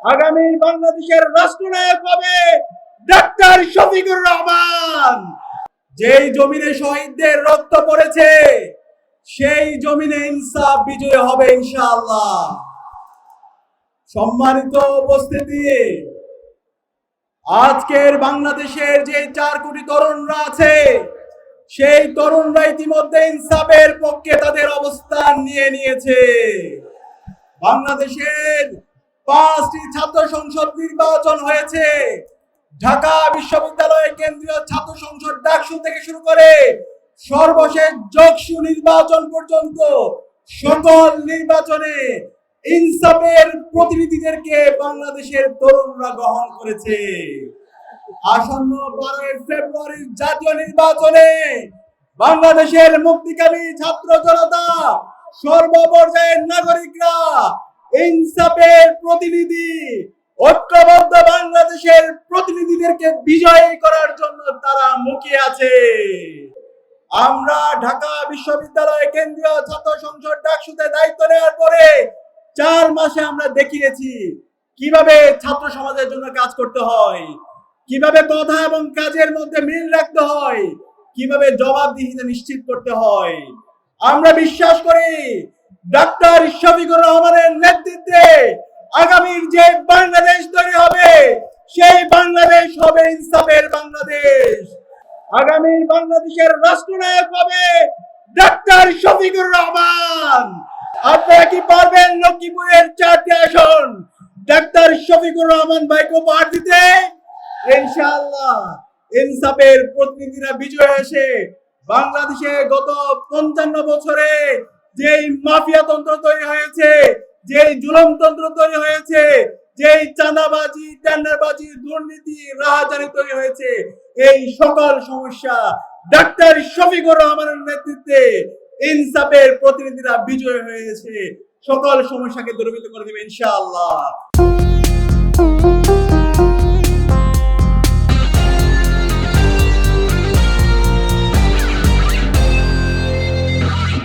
আগামী বাংলাদেশের রাষ্ট্রনায়ক হবে ডাক্তার শফিকুর রহমান। যেই জমিনে শহীদদের রক্ত পড়েছে সেই জমিনে ইনসাফ বিজয় হবে ইনশাআল্লাহ। সম্মানিত উপস্থিতি, আজকের বাংলাদেশের যে 4 কোটি তরুণরা আছে সেই তরুণরা ইতিমধ্যে ইনসাফের পক্ষে তাদের অবস্থান নিয়ে নিয়েছে। বাংলাদেশের 5টি ছাত্র সংসদ নির্বাচন হয়েছে। ঢাকা বিশ্ববিদ্যালয়ের কেন্দ্রীয় ছাত্র সংসদ ডাকসু থেকে শুরু করে সর্বশেষ জকসু নির্বাচন পর্যন্ত সকল নির্বাচনে ইনসাফের প্রতিনিধিদেরকে বাংলাদেশের তরুণরা গ্রহণ করেছে। আসন্ন 12 ফেব্রুয়ারির জাতীয় নির্বাচনে বাংলাদেশের মুক্তিকামী ছাত্র জনতা, সর্বপর্যায়ের নাগরিকরা ইনসাফের প্রতিনিধি, ঐক্যবদ্ধ বাংলাদেশের প্রতিনিধিদেরকে বিজয়ী করার জন্য তারা মুখিয়ে আছে। আমরা ঢাকা বিশ্ববিদ্যালয় কেন্দ্রীয় ছাত্র সংসদ ডাকসুতে দায়িত্ব নেওয়ার পরে 4 মাসে আমরা দেখিয়েছি কিভাবে ছাত্র সমাজের জন্য কাজ করতে হয়, কিভাবে কথা এবং কাজের মধ্যে মিল রাখতে হয়, কিভাবে জবাবদিহিতা নিশ্চিত করতে হয়। আমরা বিশ্বাস করি ডাক্তার শফিকুর রহমানের নেতৃত্বে আগামীর যে বাংলাদেশ তৈরি হবে সেই বাংলাদেশ হবে ইনসাফের বাংলাদেশ। আগামী বাংলাদেশের রাষ্ট্রনায়ক হবে ডাক্তার শফিকুর রহমান। আপনারা কি পারবেন লক্ষ্মীপুরের 4টি আসন ডাক্তার শফিকুর রহমান ভাইকে উপহার দিতে? ইনশাআল্লাহ ইনসাফের প্রতিনিধিরা বিজয় এসে বাংলাদেশে গত 55 বছরে যেই মাফিয়া তন্ত্র তৈরি হয়েছে, যেই জুলুমতন্ত্র তৈরি হয়েছে, যেই চাঁদাবাজি, টেন্ডারবাজি, দুর্নীতি, রাহাজানি তৈরি হয়েছে, এই সকল সমস্যা ডাক্তার শফিকুর রহমানের নেতৃত্বে ইনসাফের প্রতিনিধিরা বিজয় হয়েছে। সকল সমস্যাকে দূরীভূত করে দেবে ইনশাআল্লাহ।